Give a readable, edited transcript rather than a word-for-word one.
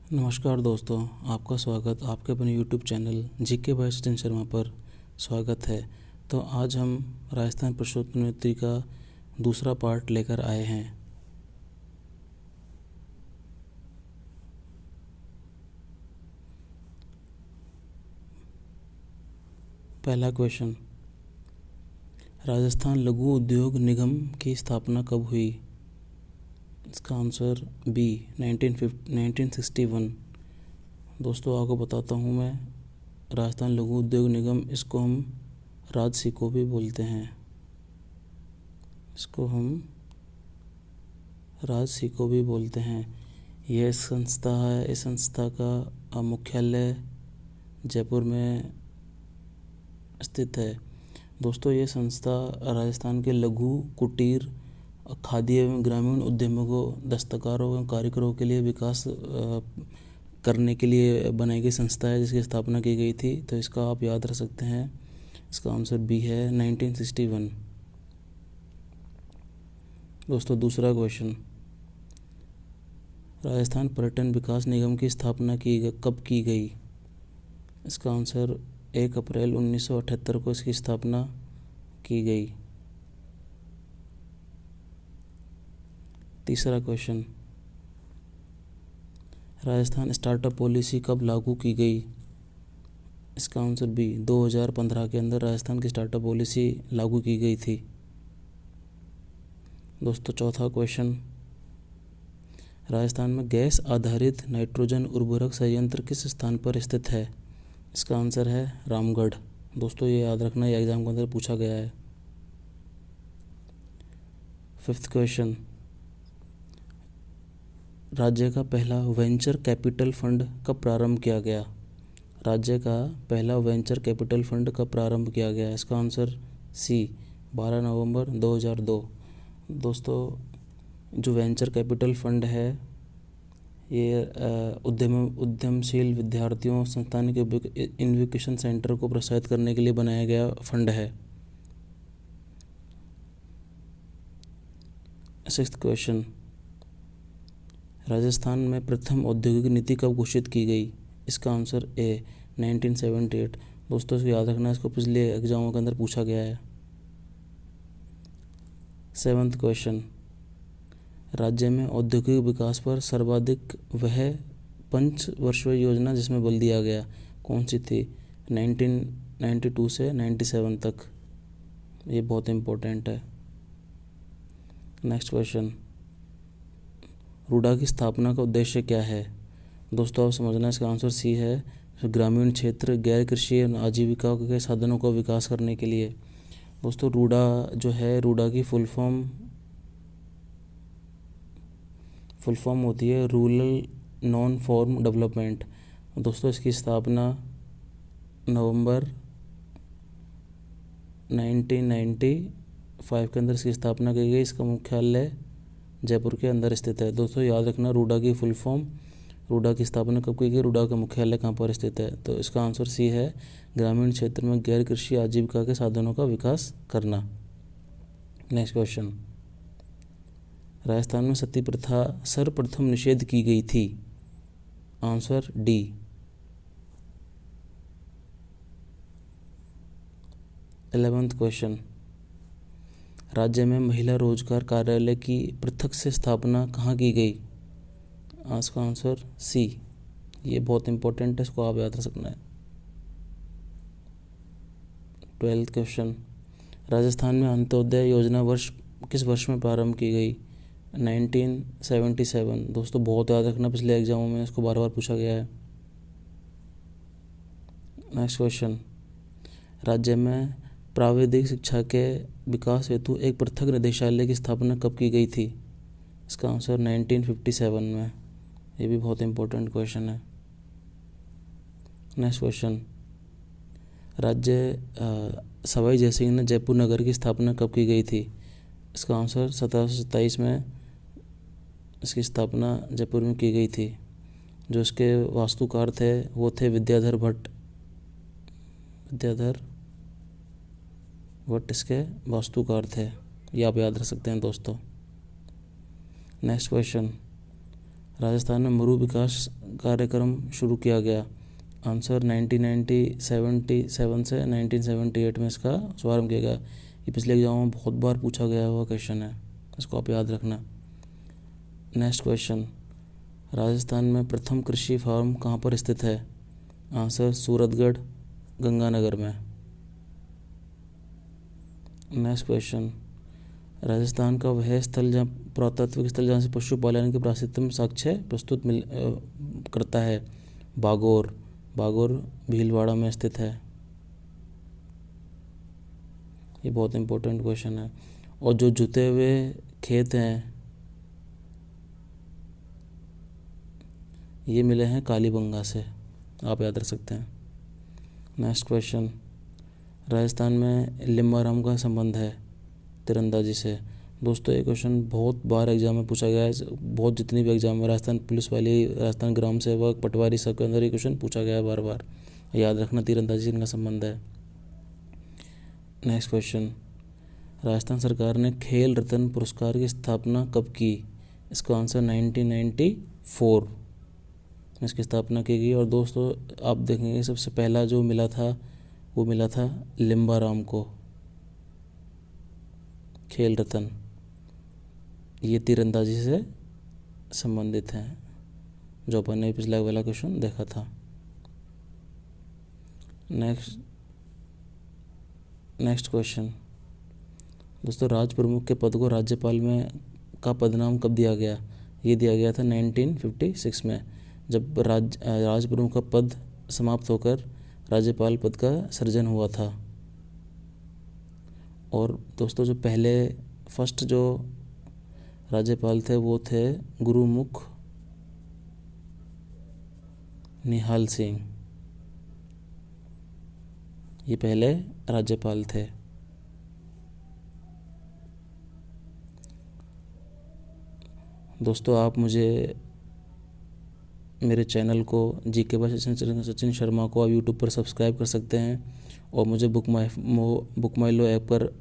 नमस्कार दोस्तों, आपका स्वागत आपके अपने YouTube channel GK by Sachin Sharma पर स्वागत है। तो आज हम राजस्थान प्रश्नोत्तरी का दूसरा पार्ट लेकर आए हैं। पहला क्वेश्चन, राजस्थान लघु उद्योग निगम की स्थापना कब हुई? इसका आंसर बी 1961। दोस्तों आपको बताता हूँ मैं, राजस्थान लघु उद्योग निगम, इसको हम राजसिको भी बोलते हैं। यह संस्था है, इस संस्था का मुख्यालय जयपुर में स्थित है। दोस्तों ये संस्था राजस्थान के लघु कुटीर खादी एवं ग्रामीण उद्यमों को दस्तकारों एवं कारीगरों के लिए विकास करने के लिए बनाई गई संस्था है, जिसकी स्थापना की गई थी। तो इसका आप याद रख सकते हैं, इसका आंसर बी है 1961। दोस्तों दूसरा क्वेश्चन, राजस्थान पर्यटन विकास निगम की स्थापना कब की गई? इसका आंसर 1 अप्रैल 1978 को इसकी स्थापना की गई। तीसरा क्वेश्चन, राजस्थान स्टार्टअप पॉलिसी कब लागू की गई? इसका आंसर बी 2015 के अंदर राजस्थान की स्टार्टअप पॉलिसी लागू की गई थी। दोस्तों चौथा क्वेश्चन, राजस्थान में गैस आधारित नाइट्रोजन उर्वरक संयंत्र किस स्थान पर स्थित है? इसका आंसर है रामगढ़। दोस्तों ये याद रखना, ये एग्जाम के अंदर पूछा गया है। फिफ्थ क्वेश्चन, राज्य का पहला वेंचर कैपिटल फंड कब प्रारंभ किया गया? राज्य का पहला वेंचर कैपिटल फंड कब प्रारंभ किया गया? इसका आंसर सी 12 नवंबर 2002। दोस्तों जो वेंचर कैपिटल फंड है, ये उद्यमशील विद्यार्थियों संस्थान के इनोवेशन सेंटर को प्रोत्साहित करने के लिए बनाया गया फंड है। सिक्स्थ क्वेश्चन, राजस्थान में प्रथम औद्योगिक नीति कब घोषित की गई? इसका आंसर ए 1978। दोस्तों इसको याद रखना, इसको पिछले एग्जामों के अंदर पूछा गया है। सेवंथ क्वेश्चन, राज्य में औद्योगिक विकास पर सर्वाधिक वह पंचवर्षीय योजना जिसमें बल दिया गया, कौन सी थी? 1992 से 97 तक। ये बहुत इम्पोर्टेंट है। नेक्स्ट क्वेश्चन, रूडा की स्थापना का उद्देश्य क्या है? दोस्तों आप समझना, इसका आंसर सी है ग्रामीण क्षेत्र गैर कृषि आजीविका के साधनों का विकास करने के लिए। दोस्तों रूडा जो है, रूडा की फुल फॉर्म होती है रूरल नॉन फॉर्म डेवलपमेंट। दोस्तों इसकी स्थापना नवंबर 1995 के अंदर इसकी स्थापना की गई। इसका मुख्यालय जयपुर के अंदर स्थित है। दोस्तों याद रखना, रूडा की फुल फॉर्म, रूडा की स्थापना कब की गई, रूडा का मुख्यालय कहाँ पर स्थित है? तो इसका आंसर सी है ग्रामीण क्षेत्र में गैर कृषि आजीविका के साधनों का विकास करना। नेक्स्ट क्वेश्चन, राजस्थान में सती प्रथा सर्वप्रथम निषेध की गई थी? Answer D. 11th क्वेश्चन, राज्य में महिला रोजगार कार्यालय की पृथक से स्थापना कहाँ की गई? इसका आंसर सी। ये बहुत इंपॉर्टेंट है, इसको आप याद रख सकना है। 12th क्वेश्चन, राजस्थान में अंत्योदय योजना किस वर्ष में प्रारंभ की गई? 1977। दोस्तों बहुत याद रखना, पिछले एग्जामों में इसको बार बार पूछा गया है। नेक्स्ट क्वेश्चन, राज्य में प्राविधिक शिक्षा के विकास हेतु एक पृथक निदेशालय की स्थापना कब की गई थी? इसका आंसर 1957 में। ये भी बहुत इंपॉर्टेंट क्वेश्चन है। नेक्स्ट क्वेश्चन, राज्य सवाई जयसिंह ने जयपुर नगर की स्थापना कब की गई थी? इसका आंसर 1727 में इसकी स्थापना जयपुर में की गई थी। जो इसके वास्तुकार थे वो थे विद्याधर भट्ट इसके वास्तुकार थे। ये आप याद रख सकते हैं दोस्तों। नेक्स्ट क्वेश्चन, राजस्थान में मरु विकास कार्यक्रम शुरू किया गया? आंसर 1977 से 1978 में इसका शुभारंभ किया गया। ये पिछले एग्जामों में बहुत बार पूछा गया हुआ क्वेश्चन है, इसको आप याद रखना। नेक्स्ट क्वेश्चन, राजस्थान में प्रथम कृषि फार्म कहाँ पर स्थित है? आंसर सूरतगढ़, गंगानगर में। नेक्स्ट क्वेश्चन, राजस्थान का वह स्थल जहाँ पुरातात्विक स्थल जहाँ से पशुपालन के प्राचीनतम साक्ष्य प्रस्तुत करता है? बागोर। बागोर भीलवाड़ा में स्थित है। ये बहुत इंपॉर्टेंट क्वेश्चन है। और जो जुते हुए खेत हैं ये मिले हैं कालीबंगा से, आप याद रख सकते हैं। नेक्स्ट क्वेश्चन, राजस्थान में लिम्बाराम का संबंध है तीरंदाजी से? दोस्तों ये क्वेश्चन बहुत बार एग्जाम में पूछा गया है, बहुत जितनी भी एग्जाम में, राजस्थान पुलिस वाली, राजस्थान ग्राम सेवक, पटवारी, सबके अंदर ये क्वेश्चन पूछा गया है बार बार, याद रखना तीरंदाजी से इनका संबंध है। नेक्स्ट क्वेश्चन, राजस्थान सरकार ने खेल रत्न पुरस्कार की स्थापना कब की? इसका आंसर 1994 में इसकी स्थापना की गई। और दोस्तों आप देखेंगे सबसे पहला जो मिला था वो मिला था लिम्बाराम को खेल रत्न। ये तीरंदाजी से संबंधित हैं, जो अपन ने पिछला वाला क्वेश्चन देखा था। नेक्स्ट क्वेश्चन, दोस्तों राज प्रमुख के पद को राज्यपाल में का पदनाम कब दिया गया? ये दिया गया था 1956 में, जब राज प्रमुख का पद समाप्त होकर राज्यपाल पद का सृजन हुआ था। और दोस्तों जो पहले फर्स्ट जो राज्यपाल थे वो थे गुरुमुख निहाल सिंह, ये पहले राज्यपाल थे। दोस्तों आप मुझे मेरे चैनल को जीके बाय सचिन शर्मा को आप यूट्यूब पर सब्सक्राइब कर सकते हैं और मुझे बुक माई लो ऐप पर